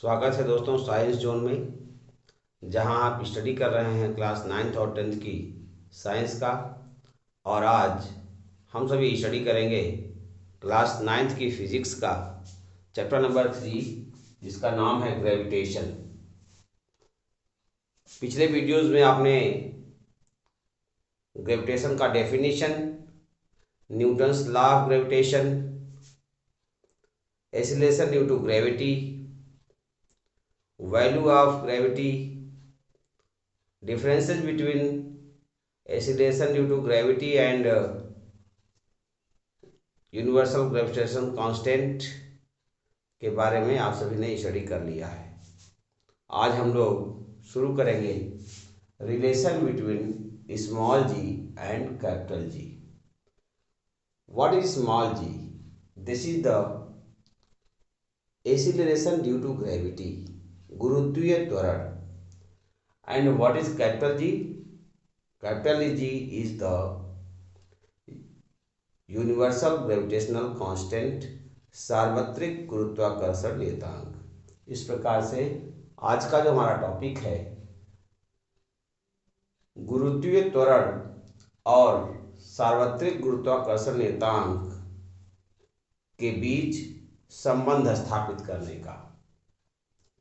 स्वागत है दोस्तों साइंस जोन में, जहां आप स्टडी कर रहे हैं क्लास 9th और 10th की साइंस का। और आज हम सभी स्टडी करेंगे क्लास 9th की फिजिक्स का चैप्टर नंबर 3, जिसका नाम है ग्रेविटेशन। पिछले वीडियोस में आपने ग्रेविटेशन का definition, Newton's law of gravitation, acceleration due to gravity, value of gravity, differences between acceleration due to gravity and universal gravitation constant के बारे में आप सभी ने स्टडी कर लिया है। आज हम लोग शुरू करेंगे relation between small G and capital G. What is small G? This is the acceleration due to gravity, गुरुत्वीय त्वरण। And what is capital G? Capital G is the universal gravitational constant, सार्वत्रिक गुरुत्वाकर्षण नियतांक। इस प्रकार से आज का जो हमारा टॉपिक है, गुरुत्वीय त्वरण और सार्वत्रिक गुरुत्वाकर्षण नियतांक के बीच संबंध स्थापित करने का।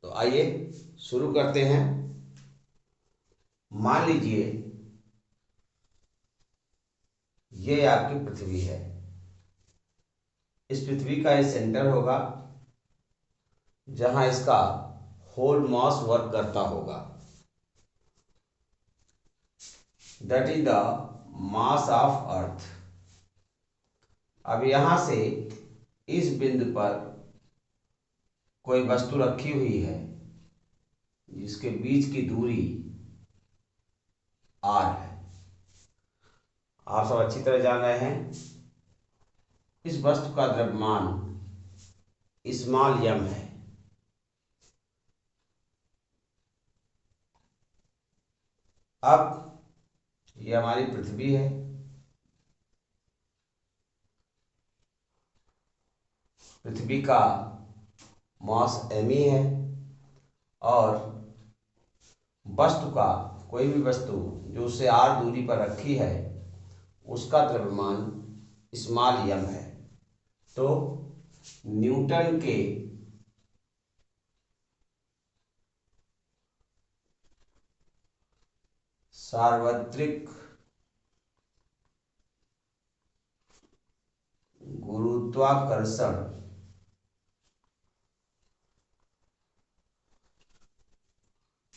तो आइए शुरू करते हैं। मान लीजिए ये आपकी पृथ्वी है। इस पृथ्वी का ये सेंटर होगा जहां इसका होल मास वर्क करता होगा। That is the mass of earth. अब यहां से इस बिंदु पर कोई वस्तु रखी हुई है जिसके बीच की दूरी r है। आप सब अच्छी तरह जान रहे हैं इस वस्तु का द्रव्यमान स्मॉल m है। अब ये हमारी पृथ्वी है। पृथ्वी का मास m ही है और वस्तु का, कोई भी वस्तु जो उससे r दूरी पर रखी है, उसका द्रव्यमान स्मॉल m है। तो न्यूटन के सार्वत्रिक गुरुत्वाकर्षण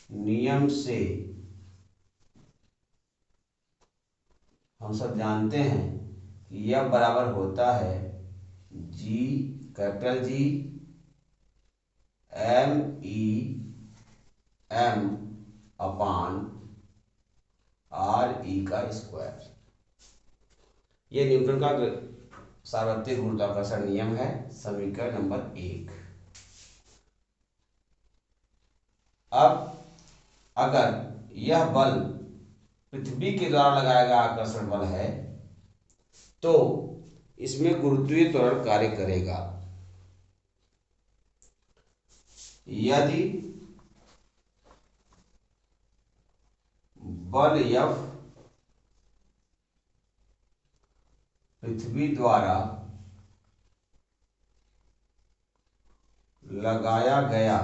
नियम से हम सब जानते हैं कि यह बराबर होता है G, capital G, M E M upon R E का स्क्वायर। ये न्यूटन का सार्वत्रिक गुरुत्वाकर्षण नियम है, समीकरण नंबर 1। अब अगर यह बल पृथ्वी के द्वारा लगाया गया आकर्षण बल है तो इसमें गुरुत्वीय त्वरण कार्य करेगा। यदि बल F पृथ्वी द्वारा लगाया गया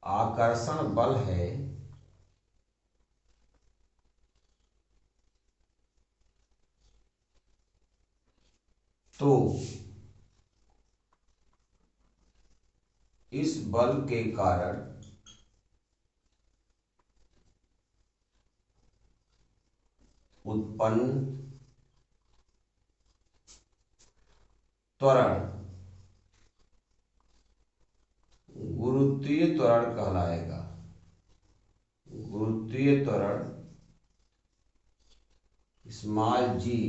आकर्षण बल है तो इस बल के कारण उत्पन्न त्वरण गुरुत्वीय त्वरण कहलाएगा। गुरुत्वीय त्वरण स्मॉल जी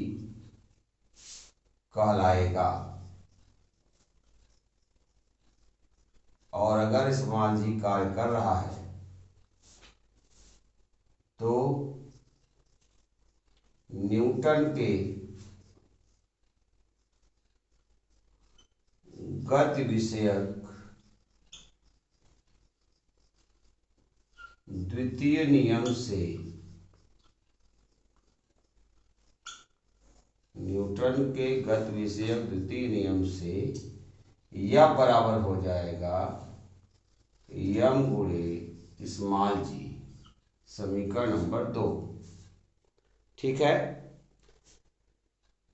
कहलाएगा। और अगर स्मॉल जी कार्य कर रहा है तो न्यूटन के गति विषयक द्वितीय नियम से न्यूटन के गति विषयक द्वितीय नियम से यह बराबर हो जाएगा यम गुणे स्मॉल जी। समीकरण नंबर 2। ठीक है।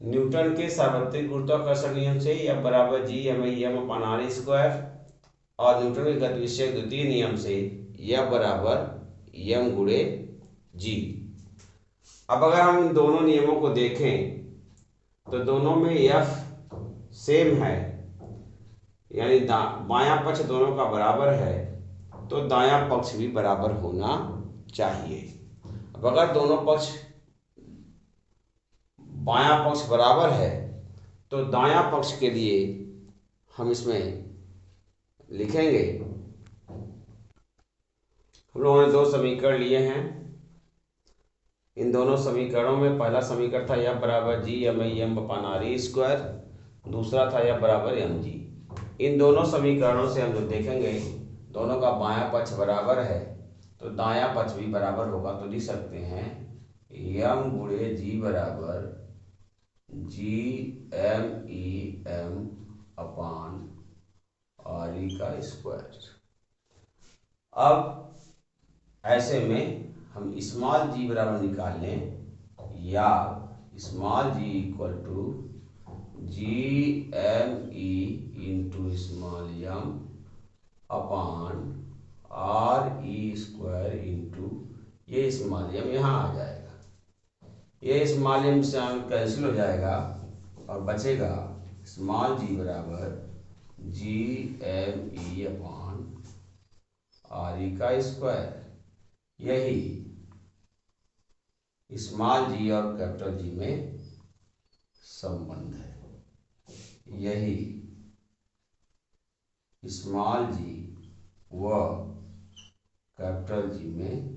न्यूटन के सार्वत्रिक गुरुत्वाकर्षण नियम से यह बराबर G M upon R square और न्यूटन के गति विषयक द्वितीय नियम से यह बराबर यम गुणे जी। अब अगर हम इन दोनों नियमों को देखें तो दोनों में एफ सेम है, यानी बायां पक्ष दोनों का बराबर है, तो दायां पक्ष भी बराबर होना चाहिए। अब अगर दोनों पक्ष बायां पक्ष बराबर है तो दायां पक्ष के लिए हम इसमें लिखेंगे, हम लोगों ने 2 समीकरण लिए हैं। इन दोनों समीकरणों में पहला समीकरण था एफ बराबर G M upon R square, दूसरा था एफ बराबर एम जी। इन दोनों समीकरणों से हम जो देखेंगे दोनों का बायां पक्ष बराबर है तो दायां पक्ष भी बराबर होगा, तो लिख सकते हैं एम गुणे जी बराबर G M upon R E का स्क्वायर। अब ऐसे में हम स्मॉल जी बराबर निकाल लें, या small g equal to G M E into small m upon R E square into ये स्मॉल एम यहाँ आ जाएगा, ये स्मॉल एम से कैंसिल हो जाएगा और बचेगा स्मॉल जी बराबर जी एम ई अपान आर ई का स्क्वायर। यही स्मॉल जी और कैपिटल जी में संबंध है, यही स्मॉल जी व कैपिटल जी में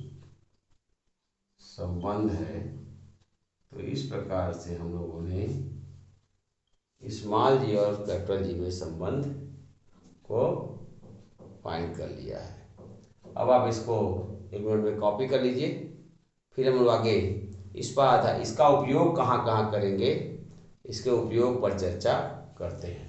संबंध है। तो इस प्रकार से हम लोगों ने स्मॉल जी और कैपिटल जी में संबंध को फाइंड कर लिया है। अब आप इसको 1 मिनट में कॉपी कर लीजिए, फिर हम लोग आगे इस पर इसका उपयोग कहाँ कहाँ करेंगे, इसके उपयोग पर चर्चा करते हैं।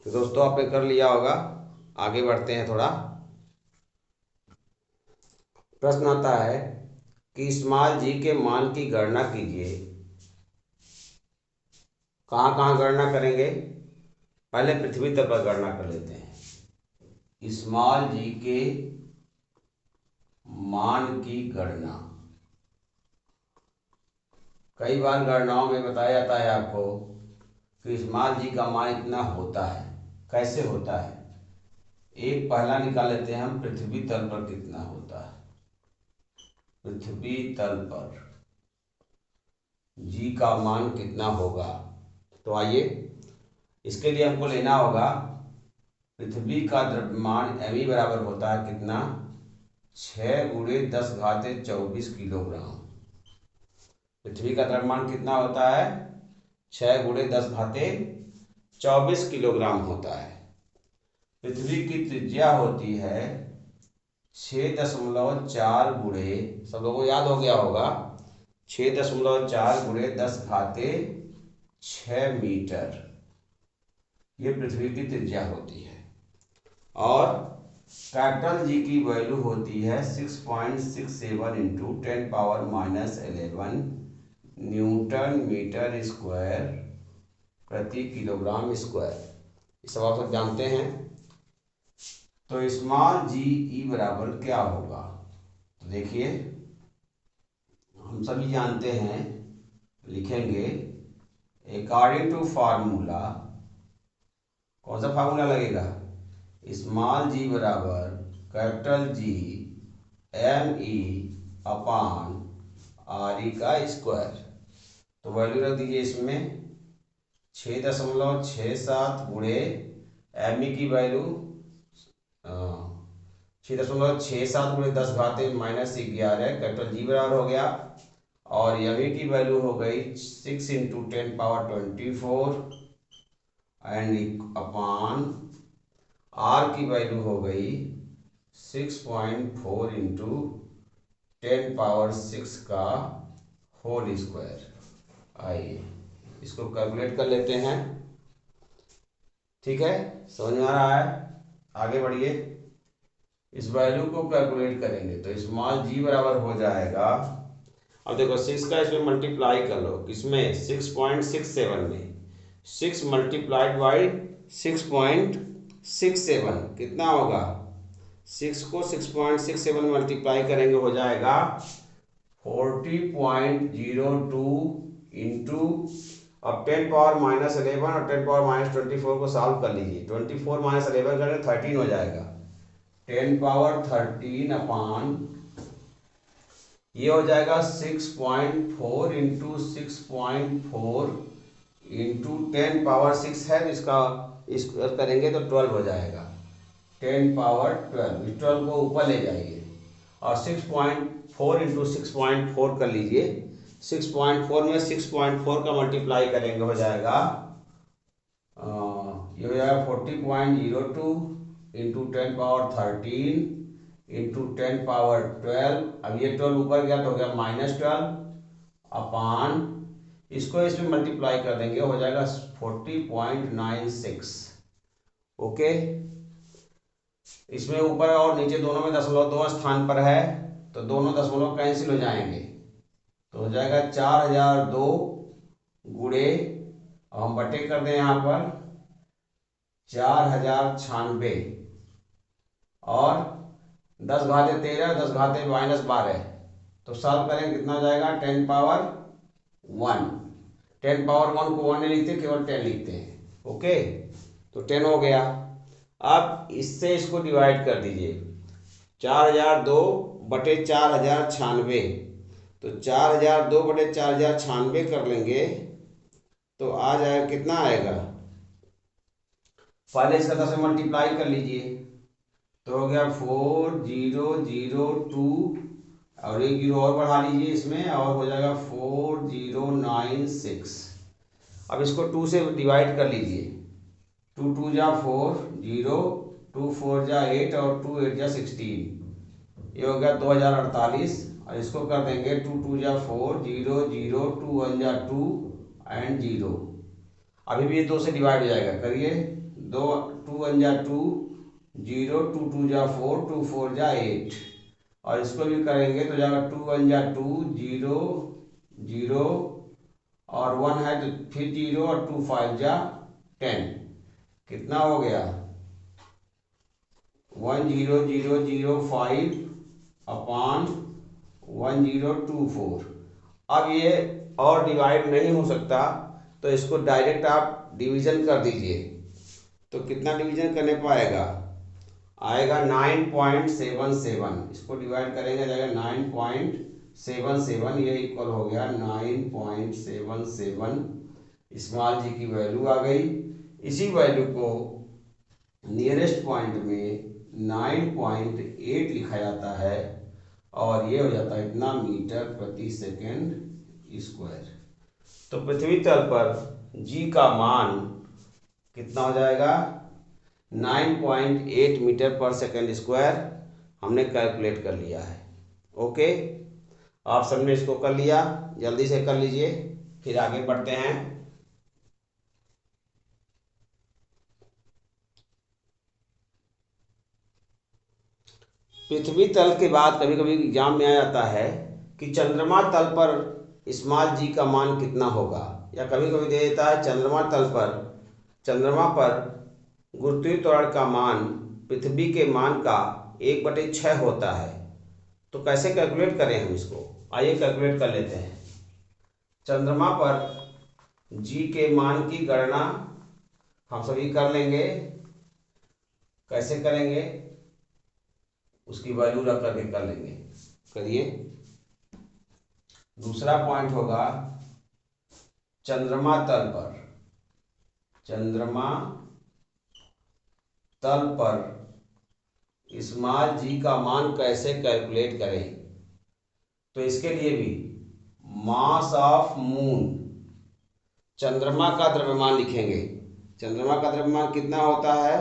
तो दोस्तों आपने कर लिया होगा, आगे बढ़ते हैं थोड़ा। प्रश्न आता है कि स्मॉल जी के मान की गणना कीजिए। कहाँ कहाँ गणना करेंगे, पहले पृथ्वी तल पर गणना कर लेते हैं। स्मॉल जी के मान की गणना, कई बार गणनाओं में बताया जाता है आपको कि स्मॉल जी का मान इतना होता है। कैसे होता है, एक पहला निकाल लेते हैं हम, पृथ्वी तल पर कितना होता है। पृथ्वी तल पर जी का मान कितना होगा, तो आइए इसके लिए हमको लेना होगा पृथ्वी का द्रव्यमान एम ई बराबर होता है कितना, 6 × 10⁻24 किलोग्राम। पृथ्वी का द्रव्यमान कितना होता है, 6 × 10⁻24 किलोग्राम होता है। पृथ्वी की त्रिज्या होती है 6.4 गुणे, सब लोगों को याद हो गया होगा, 6.4 × 10⁻6 मीटर, ये पृथ्वी की त्रिज्या होती है। और कैपिटल जी की वैल्यू होती है 6.67 × 10⁻11 न्यूटन मीटर स्क्वायर प्रति किलोग्राम स्क्वायर। ये सब आप सब जानते हैं। तो स्मॉल जी ई बराबर क्या होगा, तो देखिए हम सभी जानते हैं, लिखेंगे अकॉर्डिंग टू फार्मूला। कौन सा फार्मूला लगेगा, स्मॉल जी बराबर कैपिटल जी एम ई अपान आर ई का स्क्वायर। तो वैल्यू रख दीजिए इसमें 6.67 गुणे एम ई की वैल्यू 6.67 गुणे 10 घाते -11 कैपिटल जी बराबर हो गया। और एम ई की वैल्यू हो गई 6 इंटू 10⁻24 एंड अपान आर की वैल्यू हो गई 6.4 इंटू 10⁻6 का होल स्क्वायर। आइए इसको कैलकुलेट कर लेते हैं। ठीक है, समझ में आ रहा है? आगे बढ़िए, इस वैल्यू को कैलकुलेट करेंगे तो स्मॉल जी बराबर हो जाएगा। अब देखो 6 का इसमें मल्टीप्लाई कर लो, किसमें 6.67 में 6 मल्टीप्लाइड बाई 6.67 कितना होगा? 6 को 6.67 मल्टीप्लाई करेंगे हो जाएगा 40.02 इंटू, अब 10⁻11 और 10⁻24 को सॉल्व कर लीजिए। 24 - 11 करें 13 हो जाएगा। 10⁻13 अपान ये हो जाएगा 6.4 इंटू 6.4 इंटू 10⁻6 है, इसका करेंगे तो 12 हो जाएगा। 10⁻12, इस 12 को ऊपर ले जाइए और 6.4 इंटू 6.4 कर लीजिए। 6.4 में 6.4 का मल्टीप्लाई करेंगे हो जाएगा ये हो जाएगा 40.02 इंटू 10⁻13 इंटू 10⁻12। अब ये 12 ऊपर गया तो हो गया -12 अपान, इसको इसमें मल्टीप्लाई कर देंगे हो जाएगा 40.96। ओके, इसमें ऊपर और नीचे दोनों में दशमलव दो स्थान पर है तो दोनों दशमलव कैंसिल हो जाएंगे तो हो जाएगा 4002 गुणे, हम बटे कर दें यहाँ पर 4096 और 10 घाते 13 10 घाते -12 तो सॉल्व करें कितना हो जाएगा 10⁻1। 10⁻1 को 1 नहीं लिखते, केवल 10 लिखते हैं। ओके, तो 10 हो गया। अब इससे इसको डिवाइड कर दीजिए, 4002 बटे 4096, तो 4002 बटे 4096 कर लेंगे तो आ जाएगा, कितना आएगा? पहले इसका 10 में मल्टीप्लाई कर लीजिए तो हो गया 4002 और एक जीरो और बढ़ा लीजिए इसमें और हो जाएगा 4096। अब इसको 2 से डिवाइड कर लीजिए, 2 2 जा 4, 0, 2 4 जा 8 और 2 8 जा 16, ये हो गया 2048। और इसको कर देंगे 2 2 जा 4, 0 0, 2 1 जा 2 एंड 0। अभी भी ये 2 से डिवाइड हो जाएगा, करिए 2 1 जा 2, 0 2 2 जा 4, 2 4 जा 8 और इसको भी करेंगे तो जाएगा 2 1 जा 2, 0 0 और 1 है तो फिर 0 और 2 5 जा 10, कितना हो गया 10005 अपान 1024। अब ये और डिवाइड नहीं हो सकता तो इसको डायरेक्ट आप डिवीजन कर दीजिए, तो कितना डिवीजन करने पाएगा? आएगा 9.77। इसको डिवाइड करेंगे जाएगा 9.77, ये इक्वल हो गया 9.77। स्मॉल जी की वैल्यू आ गई। इसी वैल्यू को नियरेस्ट पॉइंट में 9.8 लिखा जाता है और ये हो जाता है इतना मीटर प्रति सेकेंड स्क्वायर। तो पृथ्वी तल पर जी का मान कितना हो जाएगा? 9.8 मीटर पर सेकेंड स्क्वायर हमने कैलकुलेट कर लिया है। ओके, आप सबने इसको कर लिया, जल्दी से कर लीजिए, फिर आगे बढ़ते हैं। पृथ्वी तल के बाद कभी कभी एग्जाम में आ जाता है कि चंद्रमा तल पर स्मॉल जी का मान कितना होगा, या कभी कभी दे देता है चंद्रमा पर गुरुत्वीय त्वरण का मान पृथ्वी के मान का 1/6 होता है। तो कैसे कैलकुलेट करें हम इसको? आइए कैलकुलेट कर लेते हैं। चंद्रमा पर जी के मान की गणना हम सभी कर लेंगे। कैसे करेंगे उसकी वैल्यू रख करके कर लेंगे। करिए। दूसरा पॉइंट होगा चंद्रमा तल पर। चंद्रमा तल पर स्मॉल g का मान कैसे कैलकुलेट करें। तो इसके लिए भी मास ऑफ मून, चंद्रमा का द्रव्यमान लिखेंगे। चंद्रमा का द्रव्यमान कितना होता है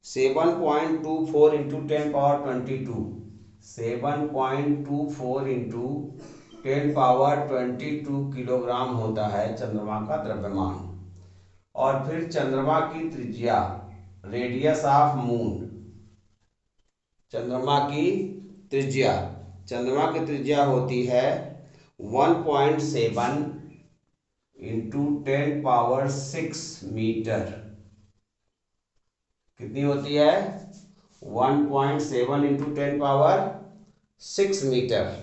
7.24 इंटू 10^22। 7.24 इंटू 10^22 किलोग्राम होता है चंद्रमा का द्रव्यमान। और फिर चंद्रमा की त्रिज्या, रेडियस ऑफ मून, चंद्रमा की त्रिज्या, चंद्रमा की त्रिज्या होती है 1.7 इंटू 10^6 मीटर। कितनी होती है 1.7 इंटू 10^6 मीटर।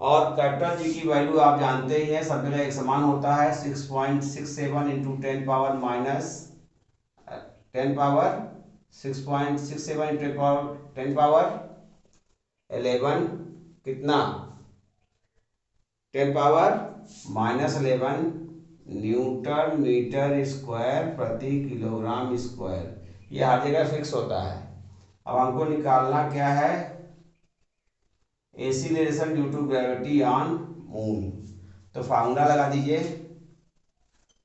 और कैपिटल जी की वैल्यू आप जानते ही हैं, सब जगह एक समान होता है 6.67 इंटू 10^11 कितना 10^-11 न्यूटन मीटर स्क्वायर प्रति किलोग्राम स्क्वायर। ये हर जगह फिक्स होता है। अब हमको निकालना क्या है acceleration due to gravity on moon. तो फार्मूला लगा दीजिए,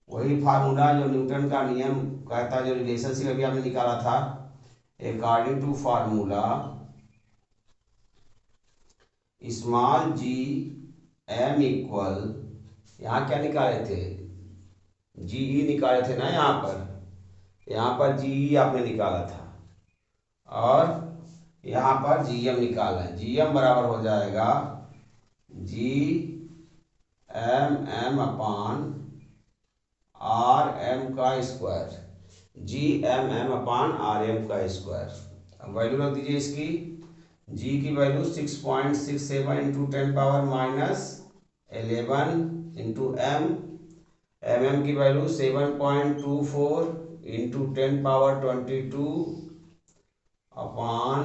वही फार्मूला जो न्यूटन का नियम कहता, जो रिलेशनशिप अभी आपने निकाला था। According to formula small g M equal, यहाँ क्या निकाले थे जीई निकाले थे ना, यहाँ पर जीई आपने निकाला था और यहाँ पर जीएम निकाला है। जीएम बराबर हो जाएगा G M M upon R M का square, G M M upon R M का स्क्वायर। अब वैल्यू रख दीजिए इसकी। जी की value 6.67 into 10^-11 into M, M M की value 7.24 into 10^22 upon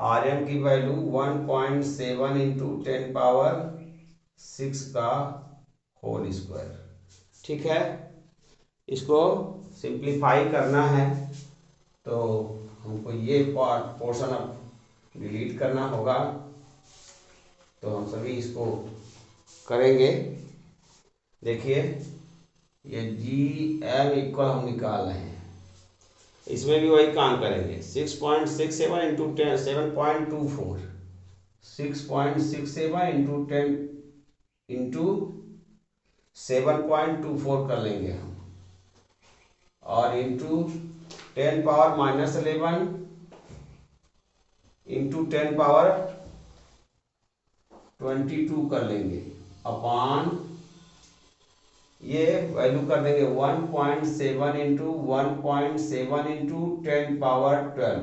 R M की वैल्यू 1.7 इंटू 10^6 का होल स्क्वायर। ठीक है, इसको सिंप्लीफाई करना है तो हमको ये पोर्शन अब डिलीट करना होगा। तो हम सभी इसको करेंगे। देखिए ये जी एम इक्वल हम निकाल रहे हैं, इसमें भी वही काम करेंगे। 6.67 इंटू 7.24, 6.67 इंटू 10 इंटू 7.24 कर लेंगे हम, और इंटू 10^-11 इंटू 10^22 कर लेंगे अपान ये वैल्यू कर देंगे 1.7 इंटू 1.7 इंटू 10^12।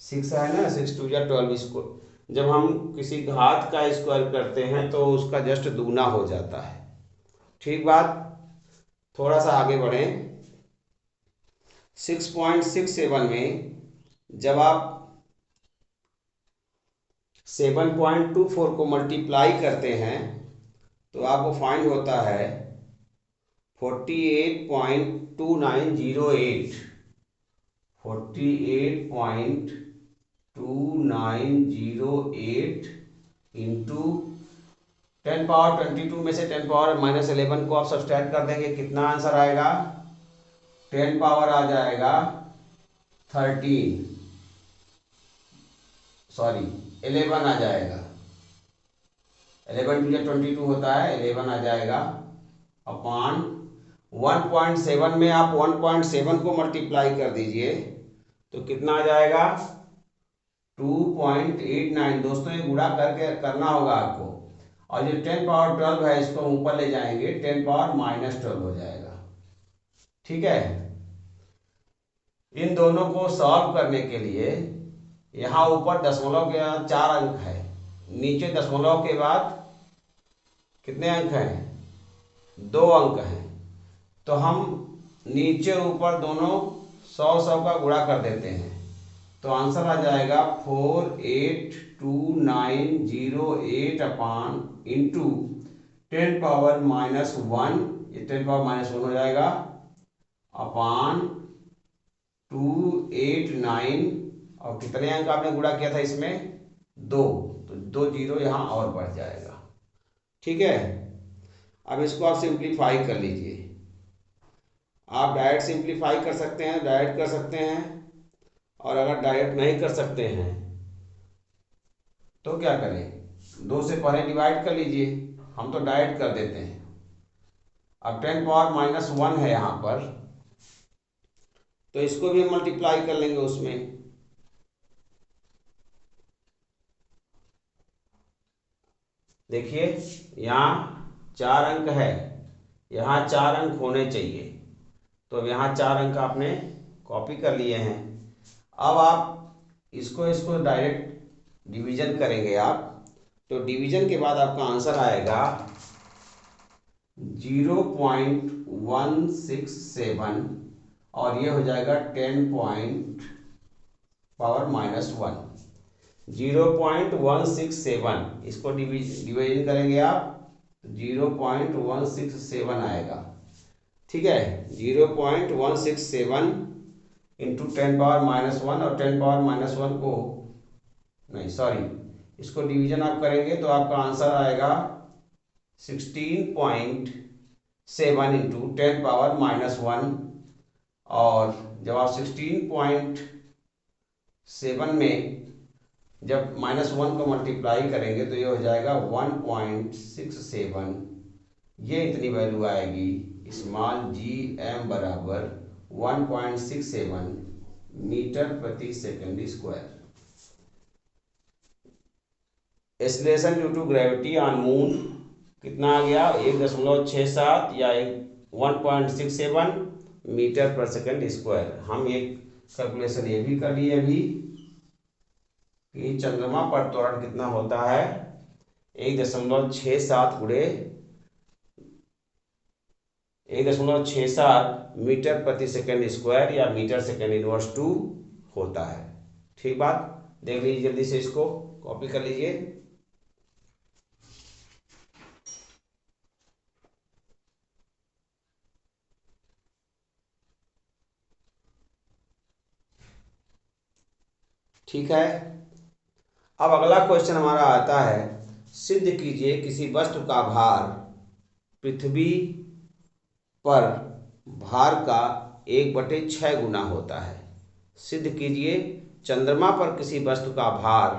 6 है ना, 6 2 या 12। इसको जब हम किसी घात का स्क्वायर करते हैं तो उसका जस्ट दूना हो जाता है। ठीक बात। थोड़ा सा आगे बढ़ें। 6.67 में जब आप 7.24 को मल्टीप्लाई करते हैं तो आपको फाइंड होता है 48.2908, 48.2908 इंटू 10^22 में से 10^-11 को आप सब्सट्रैक्ट कर देंगे, कितना आंसर आएगा 10 पावर आ जाएगा 11 आ जाएगा। 11 2 22 होता है, 11 आ जाएगा अपान 1.7 में आप 1.7 को मल्टीप्लाई कर दीजिए तो कितना आ जाएगा 2.89। दोस्तों ये गुणा करके करना होगा आपको, और जो 10^12 है इसको ऊपर ले जाएंगे 10^-12 हो जाएगा। ठीक है, इन दोनों को सॉल्व करने के लिए यहाँ ऊपर दशमलव के 4 अंक है, नीचे दशमलव के बाद कितने अंक हैं 2 अंक हैं। तो हम नीचे ऊपर दोनों 100 का गुणा कर देते हैं तो आंसर आ जाएगा 4829808 अपान इंटू 10⁻⁻1, ये 10⁻⁻1 हो जाएगा अपान 289, और कितने अंक आपने गुणा किया था इसमें 2, तो 2 जीरो यहाँ और बढ़ जाएगा। ठीक है, अब इसको आप सिंप्लीफाई कर लीजिए। आप डायरेक्ट सिंप्लीफाई कर सकते हैं, डायरेक्ट कर सकते हैं, और अगर डायरेक्ट नहीं कर सकते हैं तो क्या करें, 2 से पहले डिवाइड कर लीजिए। हम तो डायरेक्ट कर देते हैं। अब 10⁻⁻1 है यहाँ पर, तो इसको भी हम मल्टीप्लाई कर लेंगे उसमें। देखिए यहाँ 4 अंक है, यहाँ 4 अंक होने चाहिए, तो अब यहाँ 4 अंक आपने कॉपी कर लिए हैं। अब आप इसको डायरेक्ट डिवीजन करेंगे आप, तो डिवीजन के बाद आपका आंसर आएगा 0.167, और ये हो जाएगा 10⁻⁻1, 0.167, इसको डिवीजन करेंगे आप, 0.167 आएगा। ठीक है, 0.167 इंटू 10⁻⁻1, और 10⁻⁻1 को नहीं, सॉरी, इसको डिवीजन आप करेंगे तो आपका आंसर आएगा 16.7 इंटू 10⁻⁻1, और जब आप 16.7 में जब -1 को मल्टीप्लाई करेंगे तो ये हो जाएगा 1.67, ये इतनी वैल्यू आएगी। स्मॉल gm बराबर 1.67 मीटर प्रति second square. Acceleration due to gravity on moon कितना आ गया, 1.67 या 1.67 मीटर पर सेकंड स्क्वायर। हम एक कैलकुलेशन ये भी कर लिए अभी कि चंद्रमा पर त्वरण कितना होता है, 1.67 गुणे 1.67 मीटर प्रति सेकंड स्क्वायर या मीटर सेकंड इनवर्स 2 होता है। ठीक बात, देख लीजिए जल्दी से, इसको कॉपी कर लीजिए। ठीक है, अब अगला क्वेश्चन हमारा आता है, सिद्ध कीजिए किसी वस्तु का भार पृथ्वी पर भार का 1/6 गुना होता है। सिद्ध कीजिए चंद्रमा पर किसी वस्तु का भार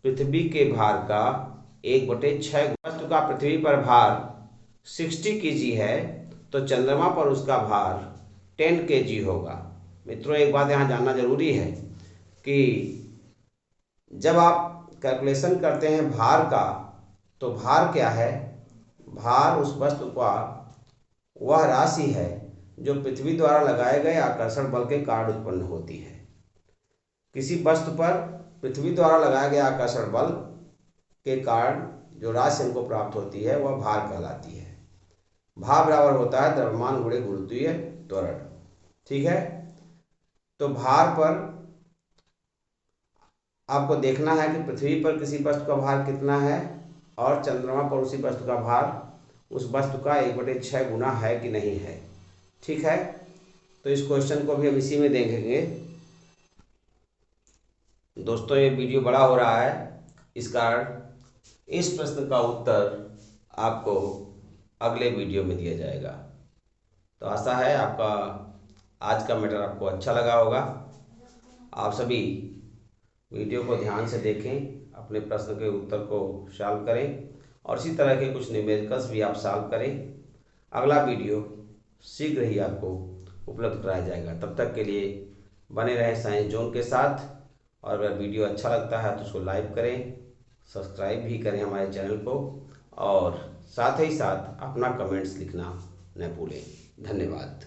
पृथ्वी के भार का 1/6, वस्तु का पृथ्वी पर भार 60 kg है तो चंद्रमा पर उसका भार 10 kg होगा। मित्रों, एक बात यहाँ जानना जरूरी है कि जब आप कैलकुलेशन करते हैं भार का, तो भार क्या है, भार उस वस्तु का वह राशि है जो पृथ्वी द्वारा लगाए गए आकर्षण बल के कारण उत्पन्न होती है। किसी वस्तु पर पृथ्वी द्वारा लगाया गया आकर्षण बल के कारण जो राशि हमको प्राप्त होती है वह भार कहलाती है। भार बराबर होता है द्रव्यमान गुणे गुरुत्वीय त्वरण। ठीक है, तो भार पर आपको देखना है कि पृथ्वी पर किसी वस्तु का भार कितना है और चंद्रमा पर उसी वस्तु का भार उस वस्तु का 1/6 गुना है कि नहीं है। ठीक है, तो इस क्वेश्चन को भी हम इसी में देखेंगे। दोस्तों, ये वीडियो बड़ा हो रहा है, इस कारण इस प्रश्न का उत्तर आपको अगले वीडियो में दिया जाएगा। तो आशा है आपका आज का मैटर आपको अच्छा लगा होगा। आप सभी वीडियो को ध्यान से देखें, अपने प्रश्न के उत्तर को सॉल्व करें, और इसी तरह के कुछ न्यूमेरिकल्स भी आप सॉल्व करें। अगला वीडियो शीघ्र ही आपको उपलब्ध कराया जाएगा। तब तक के लिए बने रहें साइंस जोन के साथ, और अगर वीडियो अच्छा लगता है तो उसको लाइक करें, सब्सक्राइब भी करें हमारे चैनल को, और साथ ही साथ अपना कमेंट्स लिखना न भूलें। धन्यवाद।